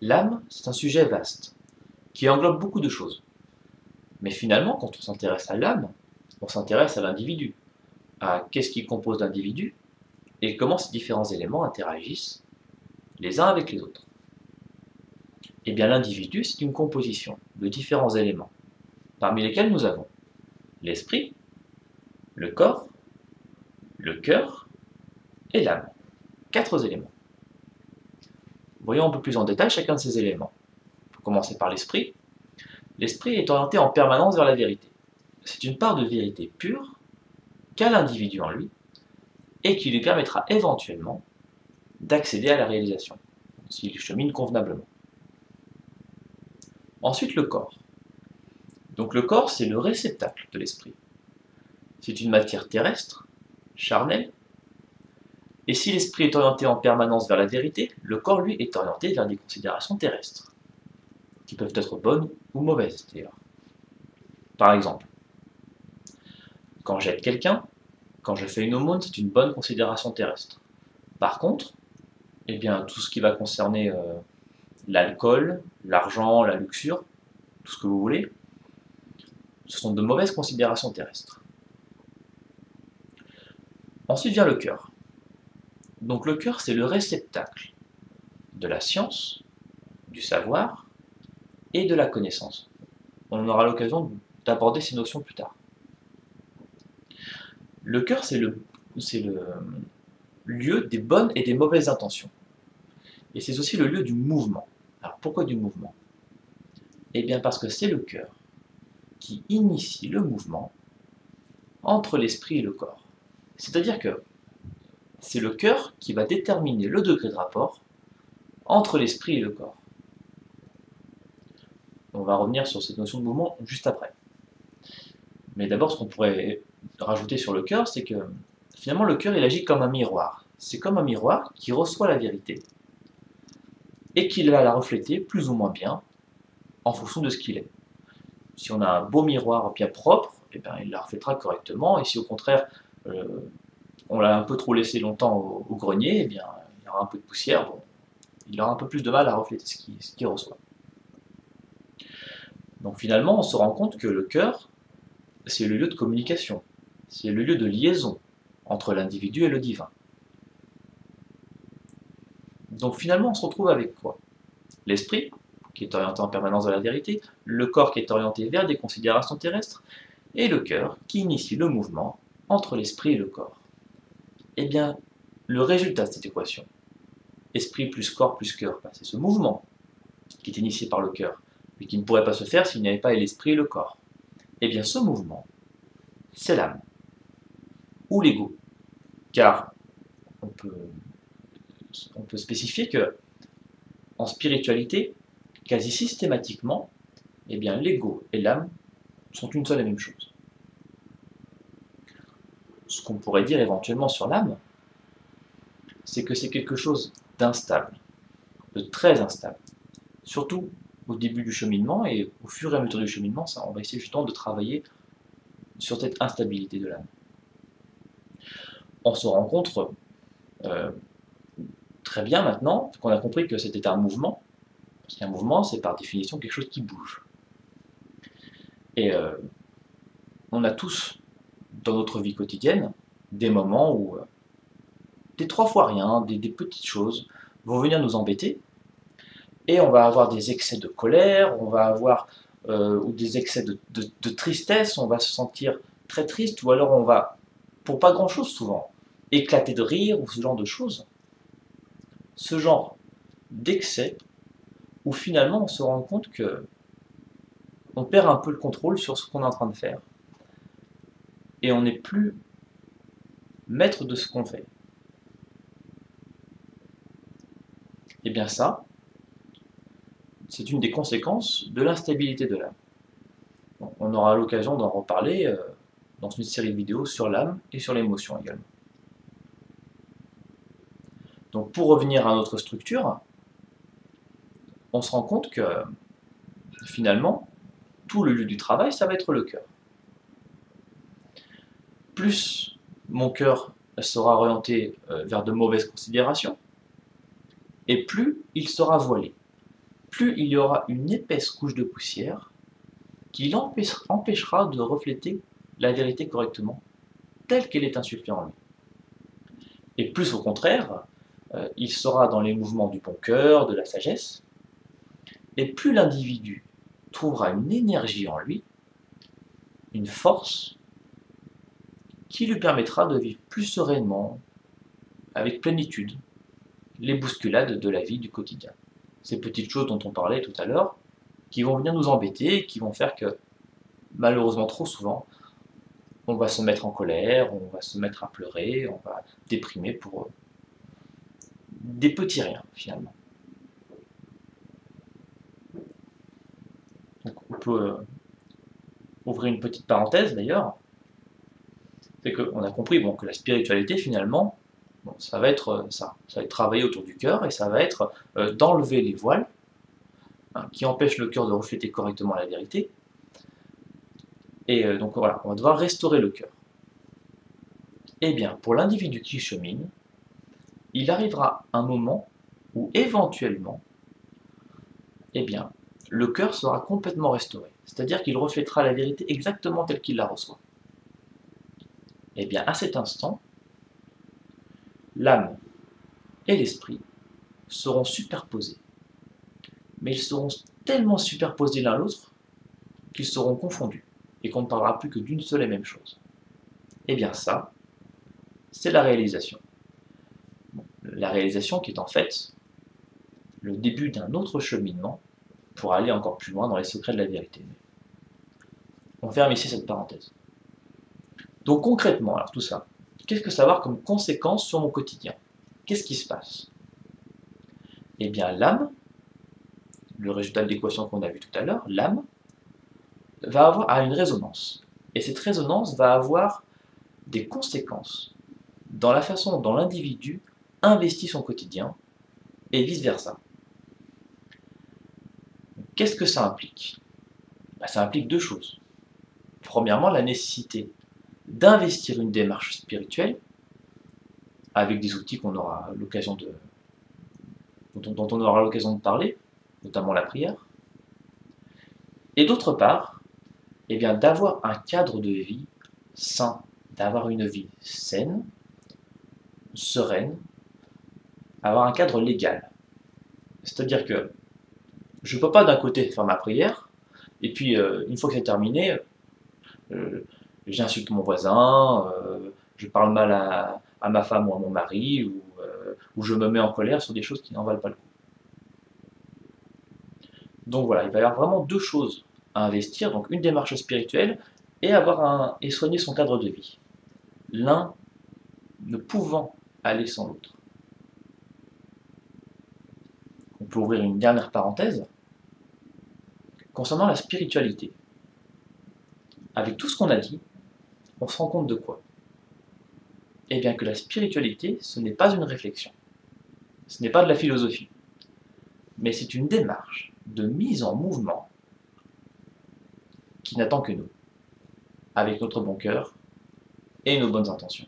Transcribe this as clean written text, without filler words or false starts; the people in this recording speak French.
L'âme, c'est un sujet vaste, qui englobe beaucoup de choses. Mais finalement, quand on s'intéresse à l'âme, on s'intéresse à l'individu, à qu'est-ce qui compose l'individu, et comment ces différents éléments interagissent les uns avec les autres. Eh bien, l'individu, c'est une composition de différents éléments, parmi lesquels nous avons l'esprit, le corps, le cœur et l'âme. 4 éléments. Voyons un peu plus en détail chacun de ces éléments. Pour commencer par l'esprit. L'esprit est orienté en permanence vers la vérité. C'est une part de vérité pure qu'a l'individu en lui et qui lui permettra éventuellement d'accéder à la réalisation, s'il chemine convenablement. Ensuite, le corps. Donc le corps, c'est le réceptacle de l'esprit. C'est une matière terrestre, charnelle, et si l'esprit est orienté en permanence vers la vérité, le corps, lui, est orienté vers des considérations terrestres, qui peuvent être bonnes ou mauvaises, d'ailleurs. Par exemple, quand j'aide quelqu'un, quand je fais une aumône, c'est une bonne considération terrestre. Par contre, eh bien, tout ce qui va concerner l'alcool, l'argent, la luxure, tout ce que vous voulez, ce sont de mauvaises considérations terrestres. Ensuite vient le cœur. Donc le cœur, c'est le réceptacle de la science, du savoir et de la connaissance. On aura l'occasion d'aborder ces notions plus tard. Le cœur, c'est le lieu des bonnes et des mauvaises intentions. Et c'est aussi le lieu du mouvement. Alors pourquoi du mouvement? Eh bien parce que c'est le cœur qui initie le mouvement entre l'esprit et le corps. C'est-à-dire que c'est le cœur qui va déterminer le degré de rapport entre l'esprit et le corps. On va revenir sur cette notion de mouvement juste après. Mais d'abord, ce qu'on pourrait rajouter sur le cœur, c'est que finalement le cœur il agit comme un miroir. C'est comme un miroir qui reçoit la vérité et qui va la refléter plus ou moins bien en fonction de ce qu'il est. Si on a un beau miroir bien propre, eh bien, il la reflètera correctement, et si au contraire on l'a un peu trop laissé longtemps au grenier, eh bien, il y aura un peu de poussière, bon, il aura un peu plus de mal à refléter ce qu'il reçoit. Donc finalement, on se rend compte que le cœur, c'est le lieu de communication, c'est le lieu de liaison entre l'individu et le divin. Donc finalement, on se retrouve avec quoi? L'esprit, qui est orienté en permanence vers la vérité, le corps qui est orienté vers des considérations terrestres, et le cœur qui initie le mouvement entre l'esprit et le corps. Eh bien, le résultat de cette équation, esprit plus corps plus cœur, c'est ce mouvement qui est initié par le cœur, mais qui ne pourrait pas se faire s'il n'y avait pas l'esprit et le corps. Eh bien, ce mouvement, c'est l'âme, ou l'ego, car on peut spécifier que en spiritualité, quasi systématiquement, eh bien, l'ego et l'âme sont une seule et même chose. Ce qu'on pourrait dire éventuellement sur l'âme, c'est que c'est quelque chose d'instable, de très instable. Surtout au début du cheminement, et au fur et à mesure du cheminement, ça, on va essayer justement de travailler sur cette instabilité de l'âme. On se rencontre très bien maintenant qu'on a compris que c'était un mouvement, parce qu'un mouvement, c'est par définition quelque chose qui bouge. Et on a tous, dans notre vie quotidienne, des moments où des 3 fois rien, des petites choses vont venir nous embêter, et on va avoir des excès de colère, on va avoir ou des excès de tristesse, on va se sentir très triste, ou alors on va, pour pas grand-chose souvent, éclater de rire, ou ce genre de choses. Ce genre d'excès, où finalement on se rend compte que on perd un peu le contrôle sur ce qu'on est en train de faire, et on n'est plus maître de ce qu'on fait. Et bien ça, c'est une des conséquences de l'instabilité de l'âme. On aura l'occasion d'en reparler dans une série de vidéos sur l'âme et sur l'émotion également. Donc pour revenir à notre structure, on se rend compte que finalement, tout le lieu du travail, ça va être le cœur. Plus mon cœur sera orienté vers de mauvaises considérations, et plus il sera voilé. plus il y aura une épaisse couche de poussière qui l'empêchera de refléter la vérité correctement, telle qu'elle est insufflée en lui. Et plus au contraire, il sera dans les mouvements du bon cœur, de la sagesse, et plus l'individu trouvera une énergie en lui, une force, qui lui permettra de vivre plus sereinement, avec plénitude, les bousculades de la vie du quotidien. Ces petites choses dont on parlait tout à l'heure, qui vont venir nous embêter, et qui vont faire que, malheureusement trop souvent, on va se mettre en colère, on va se mettre à pleurer, on va déprimer pour des petits riens, finalement. Donc on peut ouvrir une petite parenthèse, d'ailleurs, c'est qu'on a compris que la spiritualité, finalement, ça va être ça. Ça va être travailler autour du cœur, et ça va être d'enlever les voiles, qui empêchent le cœur de refléter correctement la vérité. Et donc voilà, on va devoir restaurer le cœur. Eh bien, pour l'individu qui chemine, il arrivera un moment où éventuellement, eh bien, le cœur sera complètement restauré. C'est-à-dire qu'il reflètera la vérité exactement telle qu'il la reçoit. Eh bien, à cet instant, l'âme et l'esprit seront superposés. Mais ils seront tellement superposés l'un l'autre qu'ils seront confondus et qu'on ne parlera plus que d'une seule et même chose. Eh bien ça, c'est la réalisation. La réalisation qui est en fait le début d'un autre cheminement pour aller encore plus loin dans les secrets de la vérité. On ferme ici cette parenthèse. Donc concrètement, alors tout ça, qu'est-ce que ça va avoir comme conséquence sur mon quotidien? Qu'est-ce qui se passe? Eh bien l'âme, le résultat de l'équation qu'on a vu tout à l'heure, l'âme, va avoir une résonance. Et cette résonance va avoir des conséquences dans la façon dont l'individu investit son quotidien, et vice-versa. Qu'est-ce que ça implique? Ça implique deux choses. Premièrement, la nécessité d'investir une démarche spirituelle avec des outils qu'on aura l'occasion dont on aura l'occasion de parler, notamment la prière. Et d'autre part, eh bien, d'avoir un cadre de vie sain, d'avoir une vie saine, sereine, avoir un cadre légal. C'est-à-dire que je ne peux pas d'un côté faire ma prière, et puis une fois que c'est terminé, j'insulte mon voisin, je parle mal à ma femme ou à mon mari, ou je me mets en colère sur des choses qui n'en valent pas le coup. Donc voilà, il va y avoir vraiment deux choses à investir, donc une démarche spirituelle et soigner son cadre de vie. L'un ne pouvant aller sans l'autre. On peut ouvrir une dernière parenthèse concernant la spiritualité. Avec tout ce qu'on a dit, on se rend compte de quoi? Eh bien que la spiritualité, ce n'est pas une réflexion, ce n'est pas de la philosophie, mais c'est une démarche de mise en mouvement qui n'attend que nous, avec notre bon cœur et nos bonnes intentions.